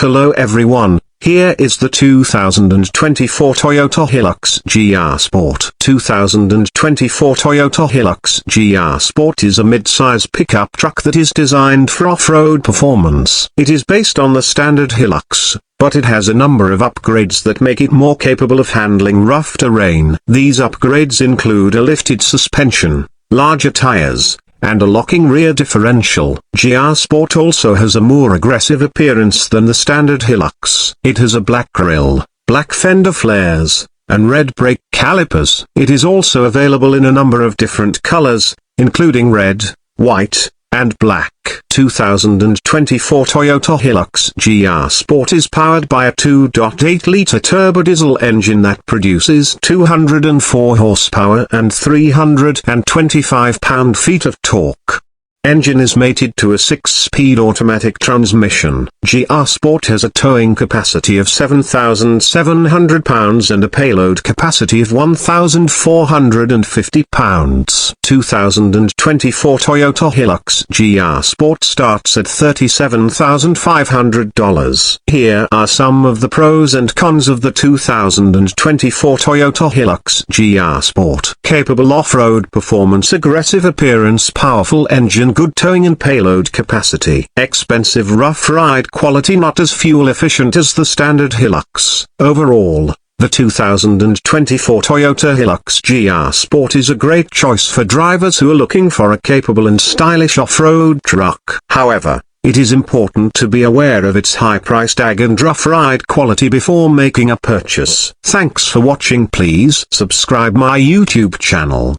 Hello everyone, here is the 2024 Toyota Hilux GR Sport. 2024 Toyota Hilux GR Sport is a mid-size pickup truck that is designed for off-road performance. It is based on the standard Hilux, but it has a number of upgrades that make it more capable of handling rough terrain. These upgrades include a lifted suspension, larger tires, and a locking rear differential. GR Sport also has a more aggressive appearance than the standard Hilux. It has a black grille, black fender flares, and red brake calipers. It is also available in a number of different colors, including red, white, and black. 2024 Toyota Hilux GR Sport is powered by a 2.8-liter turbodiesel engine that produces 204 horsepower and 325 pound-feet of torque. Engine is mated to a 6-speed automatic transmission. GR Sport has a towing capacity of 7,700 pounds and a payload capacity of 1,450 pounds. 2024 Toyota Hilux GR Sport starts at $37,500. Here are some of the pros and cons of the 2024 Toyota Hilux GR Sport. Capable off-road performance, aggressive appearance, powerful engine, good towing and payload capacity. Expensive rough ride quality, not as fuel efficient as the standard Hilux. Overall, the 2024 Toyota Hilux GR Sport is a great choice for drivers who are looking for a capable and stylish off-road truck. However, it is important to be aware of its high price tag and rough ride quality before making a purchase. Thanks for watching. Please subscribe my YouTube channel.